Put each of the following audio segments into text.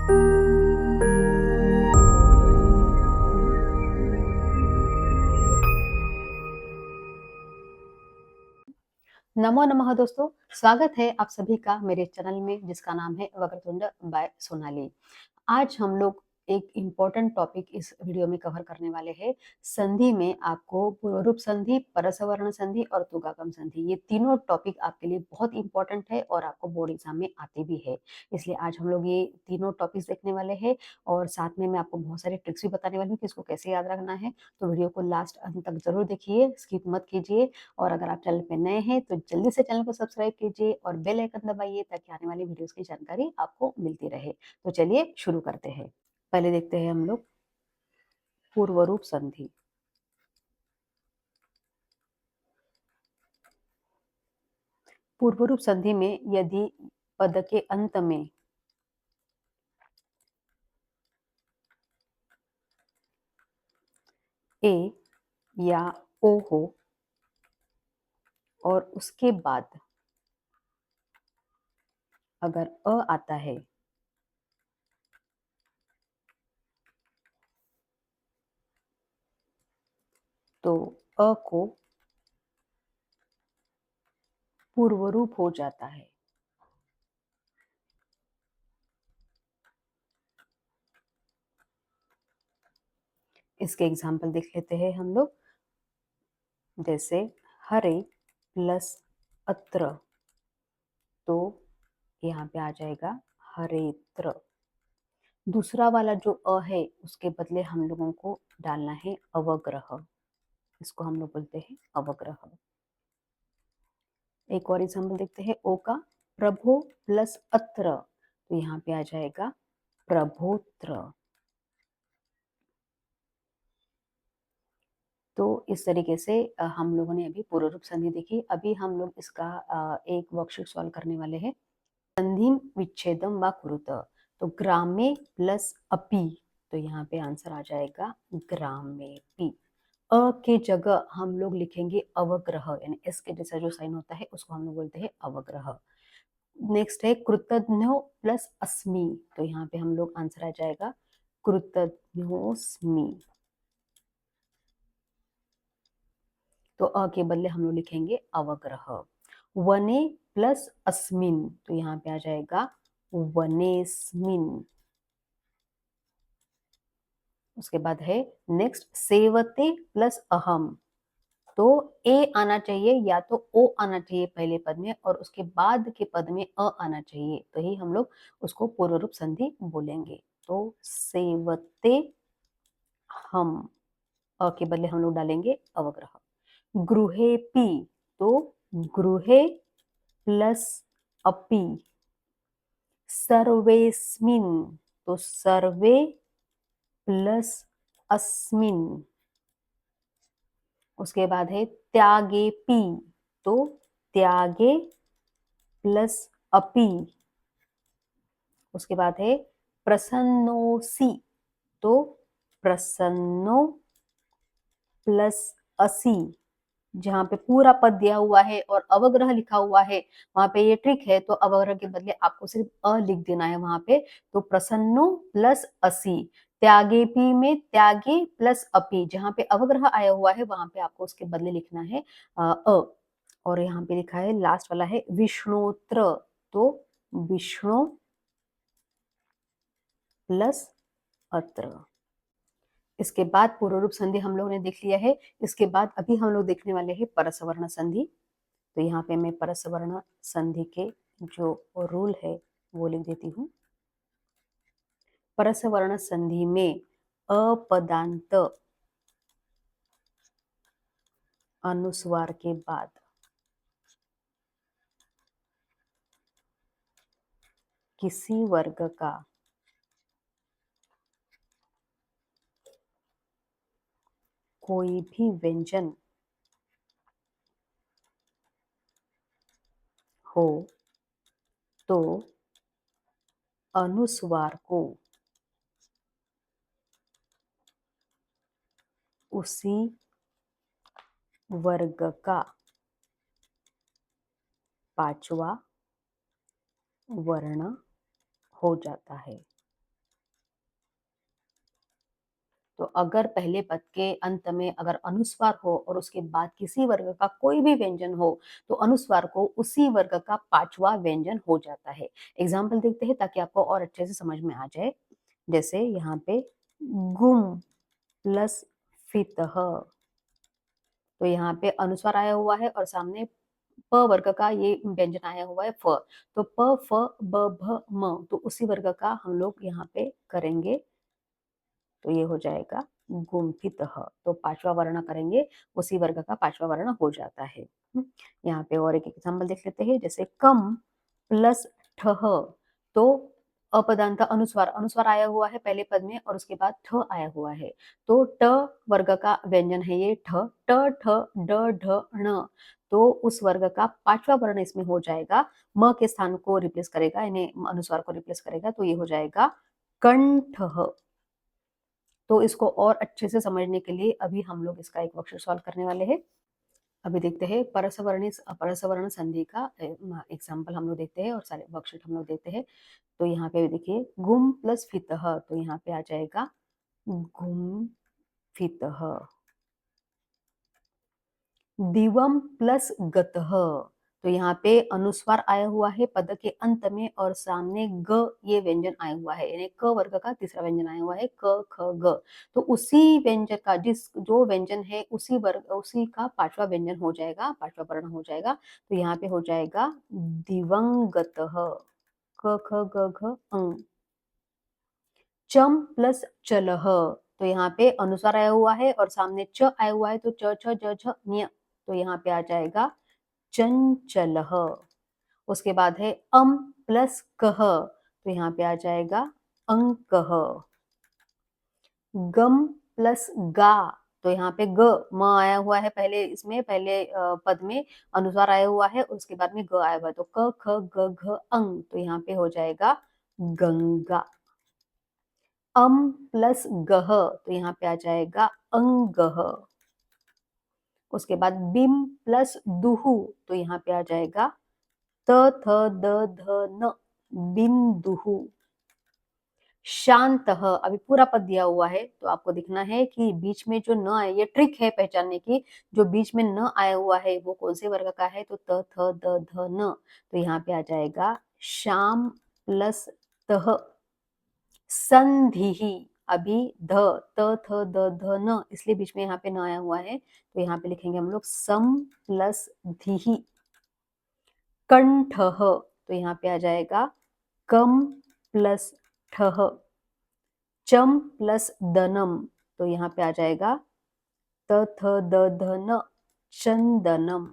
नमो नमः दोस्तों, स्वागत है आप सभी का मेरे चैनल में जिसका नाम है वक्रतुंड बाय सोनाली। आज हम लोग एक इम्पोर्टेंट टॉपिक इस वीडियो में कवर करने वाले हैं। संधि में आपको पूर्वरूप संधि, परसवर्ण संधि और तुगागम संधि, ये तीनों टॉपिक आपके लिए बहुत इंपॉर्टेंट है और आपको बोर्ड एग्जाम में आते भी है। इसलिए आज हम लोग ये तीनों टॉपिक्स देखने वाले हैं और साथ में मैं आपको बहुत सारे ट्रिक्स भी बताने वाली हूँ कि इसको कैसे याद रखना है। तो वीडियो को लास्ट अंत तक जरूर देखिए, स्किप मत कीजिए। और अगर आप चैनल पे नए हैं तो जल्दी से चैनल को सब्सक्राइब कीजिए और बेल आइकन दबाइए ताकि आने वाली वीडियोस की जानकारी आपको मिलती रहे। तो चलिए शुरू करते हैं। पहले देखते हैं हम लोग पूर्वरूप संधि। पूर्वरूप संधि में यदि पद के अंत में ए या ओ हो और उसके बाद अगर अ आता है तो अ को पूर्वरूप हो जाता है। इसके एग्जाम्पल देख लेते हैं हम लोग। जैसे हरे प्लस अत्र, तो यहाँ पे आ जाएगा हरेत्र। दूसरा वाला जो अ है उसके बदले हम लोगों को डालना है अवग्रह, इसको हम लोग बोलते हैं अवग्रह। एक और एग्जाम्पल देखते हैं ओ का, प्रभो प्लस अत्र, तो यहाँ पे आ जाएगा प्रभोत्र। तो इस तरीके से हम लोगों ने अभी पूर्वरूप संधि देखी। अभी हम लोग इसका एक वर्कशीट सॉल्व करने वाले हैं। संधि विच्छेदम व कुरुत, तो ग्रामे प्लस अपि, तो यहाँ पे आंसर आ जाएगा ग्रामेपि। अ के जगह हम लोग लिखेंगे अवग्रह, यानी एस के जैसा जो साइन होता है उसको हम लोग बोलते हैं अवग्रह। नेक्स्ट है कृतज्ञो प्लस अस्मि, तो यहाँ पे हम लोग आंसर आ जाएगा कृतज्ञोस्मि। तो अ के बदले हम लोग लिखेंगे अवग्रह। वने प्लस अस्मिन, तो यहाँ पे आ जाएगा वनेस्मिन। उसके बाद है नेक्स्ट सेवते प्लस अहम, तो ए आना चाहिए या तो ओ आना चाहिए पहले पद में और उसके बाद के पद में अ आना चाहिए, तो ही हम लोग उसको पूर्वरूप संधि बोलेंगे। तो सेवते हम, अ के बदले हम लोग डालेंगे अवग्रह। गृहे पी, तो गृहे प्लस अपि। सर्वेस्मिन, तो सर्वे प्लस अस्मिन। उसके बाद है त्यागे पी, तो त्यागे प्लस अपि। उसके बाद है प्रसन्नोसी, तो प्रसन्नो प्लस असी। जहां पे पूरा पद दिया हुआ है और अवग्रह लिखा हुआ है वहां पे ये ट्रिक है, तो अवग्रह के बदले आपको सिर्फ अ लिख देना है वहां पे। तो प्रसन्नो प्लस असी। त्यागे पी में त्यागे प्लस अपि, जहां पे अवग्रह आया हुआ है वहां पे आपको उसके बदले लिखना है अ। और यहाँ पे लिखा है लास्ट वाला है विष्णुत्र, तो विष्णु प्लस अत्र। इसके बाद पूर्वरूप संधि हम लोगों ने देख लिया है। इसके बाद अभी हम लोग देखने वाले हैं परसवर्ण संधि। तो यहाँ पे मैं परसवर्ण संधि के जो रूल है वो लिख देती हूँ। परसवर्ण संधि में अपदांत अनुस्वार के बाद किसी वर्ग का कोई भी व्यंजन हो तो अनुस्वार को उसी वर्ग का पांचवा वर्ण हो जाता है। तो अगर पहले पद के अंत में अगर अनुस्वार हो और उसके बाद किसी वर्ग का कोई भी व्यंजन हो, तो अनुस्वार को उसी वर्ग का पांचवा व्यंजन हो जाता है। एग्जाम्पल देखते हैं ताकि आपको और अच्छे से समझ में आ जाए। जैसे यहाँ पे गुम प्लस फितह, तो यहाँ पे अनुस्वार आया हुआ है और सामने प वर्ग का ये व्यंजन आया हुआ है फ, तो प फ ब भ म, तो उसी वर्ग का हम लोग यहाँ पे करेंगे, तो ये हो जाएगा गुम्फितः। तो पांचवा वर्ण करेंगे, उसी वर्ग का पांचवा वर्ण हो जाता है। यहाँ पे और एक एग्जाम्पल देख लेते हैं। जैसे कम प्लस ठह, तो अपदांत अनुस्वार अनुस्वार आया हुआ है पहले पद में और उसके बाद ठ आया हुआ है, तो ट वर्ग का व्यंजन है ये ठ, ट ठ ड ढ ण, तो उस वर्ग का पांचवा वर्ण इसमें हो जाएगा, म के स्थान को रिप्लेस करेगा, यानी अनुस्वार को रिप्लेस करेगा, तो ये हो जाएगा कंठ। तो इसको और अच्छे से समझने के लिए अभी हम लोग इसका एक वर्कशीट सॉल्व करने वाले हैं। अभी देखते हैं परसवर्ण अपरसवर्ण संधि का एग्जाम्पल हम लोग देखते हैं और सारे वर्कशीट हम लोग देखते हैं। तो यहाँ पे देखिए गुम प्लस फितः, तो यहाँ पे आ जाएगा गुम फितः। दिवम प्लस गतः, तो यहाँ पे अनुस्वार आया हुआ है पद के अंत में और सामने ग ये व्यंजन आया हुआ है, यानी क वर्ग का तीसरा व्यंजन आया हुआ है क ख ग, तो उसी व्यंजन का जो व्यंजन है उसी वर्ग उसी का पांचवा व्यंजन हो जाएगा, पांचवा वर्ण हो जाएगा, तो यहाँ पे हो जाएगा दिवंगतः, क ख ग घ अंग। चम प्लस चलह, तो यहाँ पे अनुस्वार आया हुआ है और सामने च आया हुआ है, तो च छ ज छ न्य, तो यहाँ पे आ जाएगा चंचलह। उसके बाद है अम प्लस कह, तो यहाँ पे आ जाएगा अंकः। गम प्लस गा, तो यहाँ पे ग म आया हुआ है पहले, इसमें पहले पद में अनुस्वार आया हुआ है, उसके बाद में ग आया हुआ है, तो क ख ग घ अंग, तो यहाँ पे हो जाएगा गंगा। अम प्लस गह, तो यहाँ पे आ जाएगा अंगह। उसके बाद बिम प्लस दुहु, तो यहाँ पे आ जाएगा त थ द ध न बिंदुहु। शांतः, अभी पूरा पद दिया हुआ है तो आपको दिखना है कि बीच में जो न आए, ये ट्रिक है पहचानने की, जो बीच में न आया हुआ है वो कौन से वर्ग का है, तो त थ द ध न, तो यहाँ पे आ जाएगा शाम प्लस तह। संधि, अभी ध त थ द ध न, इसलिए बीच में यहाँ पे न आया हुआ है, तो यहाँ पे लिखेंगे हम लोग सम प्लस धी। कंठ, तो यहाँ पे आ जाएगा कम प्लस ठह। चम प्लस दनम, तो यहाँ पे आ जाएगा त थ द ध न चंदनम।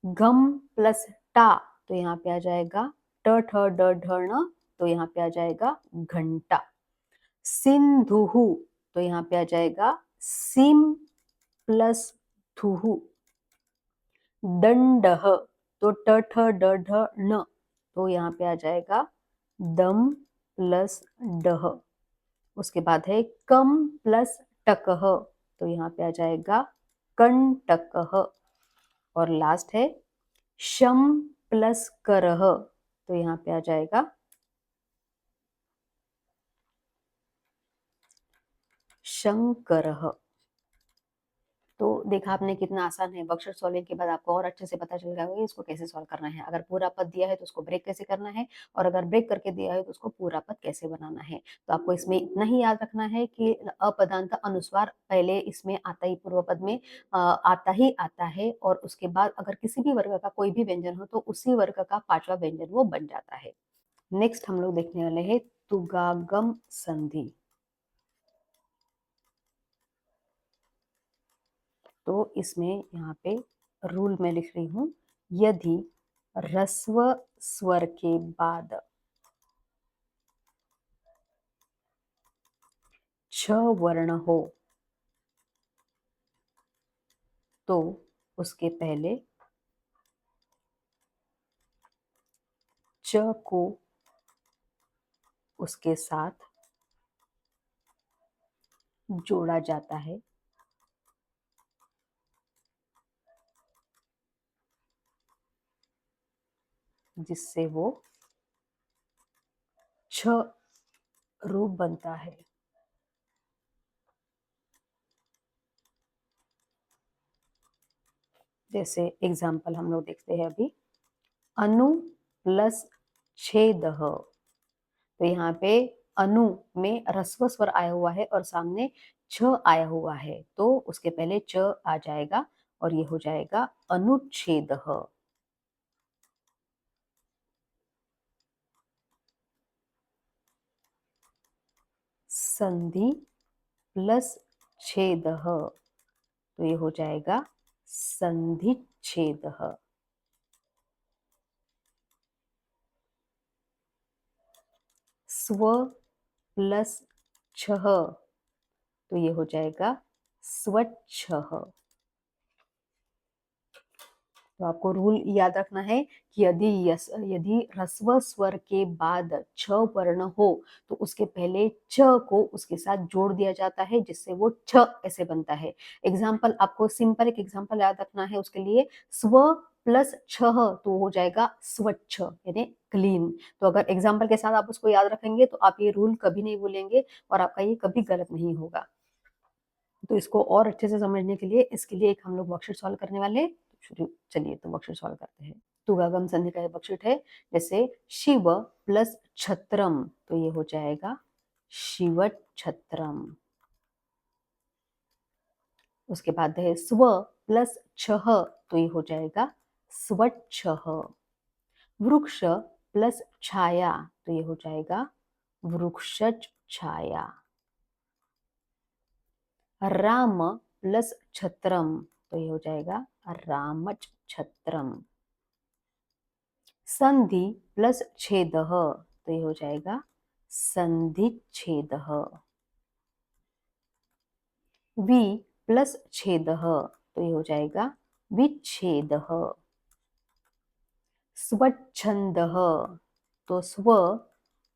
घम प्लस टा, तो यहाँ पे आ जाएगा ट ठ ड ढ ण, तो यहाँ पे आ जाएगा घंटा। सिंधुहु, तो यहाँ पे आ जाएगा सिम प्लस थुहु। दंडह, तो ट ठ ड ढ ण, तो यहाँ पे आ जाएगा दम प्लस डह। उसके बाद है कम प्लस टकह, तो यहाँ पे आ जाएगा कंटकह। और लास्ट है शम प्लस करह, तो यहाँ पे आ जाएगा शंकरह। तो देखा आपने कितना आसान है। वर्कशीट सॉल्विंग के बाद आपको और अच्छे से पता चल जाएगा कि इसको कैसे सॉल्व करना है। अगर पूरा पद दिया है तो उसको ब्रेक कैसे करना है, और अगर ब्रेक करके दिया है तो उसको पूरा पद कैसे बनाना है। तो आपको इसमें इतना ही याद रखना है कि अपदांत अनुस्वार पहले इसमें आता ही, पूर्व पद में आता ही आता है, और उसके बाद अगर किसी भी वर्ग का कोई भी व्यंजन हो तो उसी वर्ग का पांचवा व्यंजन वो बन जाता है। नेक्स्ट हम लोग देखने वाले हैं तुगागम संधि। तो इसमें यहाँ पे रूल में लिख रही हूं, यदि ह्रस्व स्वर के बाद छ वर्ण हो तो उसके पहले च को उसके साथ जोड़ा जाता है, जिससे वो छ रूप बनता है। जैसे एग्जाम्पल हम लोग देखते हैं अभी, अनु प्लस छेदः। तो यहाँ पे अनु में ह्रस्व स्वर आया हुआ है और सामने छ आया हुआ है, तो उसके पहले च आ जाएगा और ये हो जाएगा अनुच्छेदः। संधि प्लस छेदः, तो ये हो जाएगा संधिच्छेदः। स्व प्लस छः, तो ये हो जाएगा स्वच्छः। तो आपको रूल याद रखना है कि यदि ह्रस्व स्वर के बाद छ वर्ण हो तो उसके पहले च को उसके साथ जोड़ दिया जाता है, जिससे वो छ ऐसे बनता है। एग्जाम्पल, आपको सिंपल एक एग्जाम्पल याद रखना है उसके लिए, स्व प्लस छह तो हो जाएगा स्वच्छ यानी क्लीन। तो अगर एग्जाम्पल के साथ आप उसको याद रखेंगे तो आप ये रूल कभी नहीं भूलेंगे और आपका ये कभी गलत नहीं होगा। तो इसको और अच्छे से समझने के लिए इसके लिए एक हम लोग वर्कशीट सॉल्व करने वाले हैं। शुरू, चलिए तो वर्कशीट सॉल्व करते हैं। तुगागम संधि का ये वर्कशीट है। जैसे शिव प्लस छत्रम, तो ये हो जाएगा शिवट छत्रम। उसके बाद है स्व प्लस छह, तो ये हो जाएगा स्वच्छः। वृक्ष प्लस छाया, तो ये हो जाएगा वृक्षच छाया। राम प्लस छत्रम, तो ये हो जाएगा रामच छत्रम। संधि प्लस छेदः, तो ये हो जाएगा संधिच्छेदः। वि प्लस छेदः, तो ये हो जाएगा विच्छेदः। स्वच्छंदः, तो स्व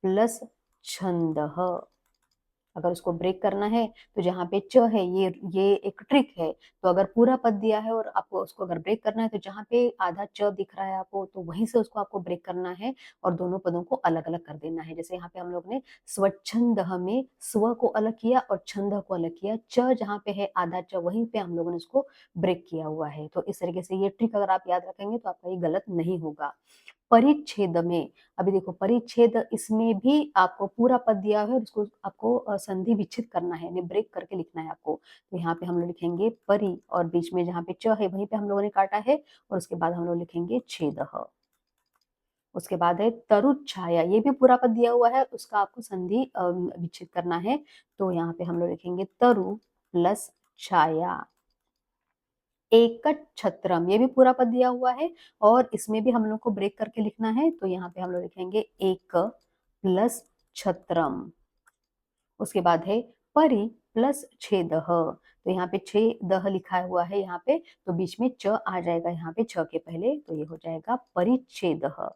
प्लस छंदः। अगर उसको ब्रेक करना है तो जहाँ पे च है ये एक ट्रिक है। तो अगर पूरा पद दिया है और आपको उसको अगर ब्रेक करना है तो जहाँ पे आधा च दिख रहा है आपको, तो वहीं से उसको आपको ब्रेक करना है और दोनों पदों को अलग अलग कर देना है। जैसे यहाँ पे हम लोग ने स्वच्छंदः में स्व को अलग किया और छंद को अलग किया, च जहाँ पे है आधा च वहीं पे हम लोगों ने उसको ब्रेक किया हुआ है। तो इस तरीके से ये ट्रिक अगर आप याद रखेंगे तो आपका ये गलत नहीं होगा। परिच्छेद में, अभी देखो परिच्छेद, इसमें भी आपको पूरा पद दिया है और उसको आपको संधि विच्छेद करना है यानी ब्रेक करके लिखना है आपको। तो यहाँ पे हम लोग लिखेंगे परि और बीच में जहाँ पे च है वहीं पे हम लोगों ने काटा है और उसके बाद हम लोग लिखेंगे छेदः। उसके बाद है तरु छाया, ये भी पूरा पद दिया हुआ है, उसका आपको संधि विच्छेद करना है। तो यहाँ पे हम लोग लिखेंगे तरु प्लस छाया। एकट छत्रम, ये भी पूरा पद दिया हुआ है और इसमें भी हम लोग को ब्रेक करके लिखना है। तो यहाँ पे हम लोग लिखेंगे एक प्लस छत्रम। उसके बाद है परि प्लस छेदः, तो यहाँ पे छेदः लिखा हुआ है यहाँ पे, तो बीच में च आ जाएगा यहाँ पे छ के पहले, तो ये हो जाएगा परिच्छेदः।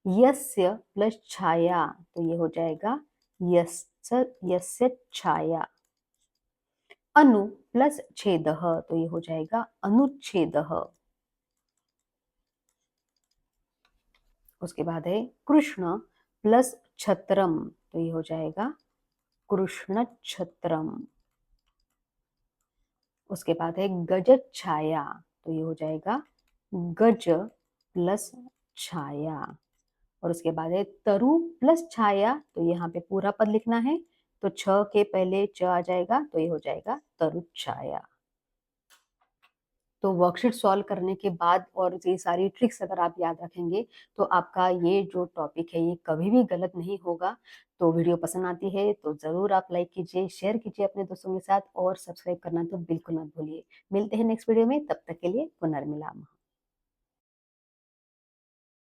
यस्य प्लस छाया, तो ये हो जाएगा यस्य छाया। अनु प्लस छेदः, तो ये हो जाएगा अनुच्छेदः। उसके बाद है कृष्ण प्लस छत्रम, तो ये हो जाएगा कृष्ण छत्रम। उसके बाद है गज छाया, तो ये हो जाएगा गज प्लस छाया। और उसके बाद है तरु प्लस छाया, तो यहाँ पे पूरा पद लिखना है, तो छ के पहले च आ जाएगा, तो ये हो जाएगा तरु छाया। तो वर्कशीट सॉल्व करने के बाद और ये सारी ट्रिक्स अगर आप याद रखेंगे तो आपका ये जो टॉपिक है ये कभी भी गलत नहीं होगा। तो वीडियो पसंद आती है तो ज़रूर आप लाइक कीजिए, शेयर कीजिए अपने दोस्तों के साथ और सब्सक्राइब करना तो बिल्कुल मत भूलिए। मिलते हैं नेक्स्ट वीडियो में, तब तक के लिए पुनर्मिलाम।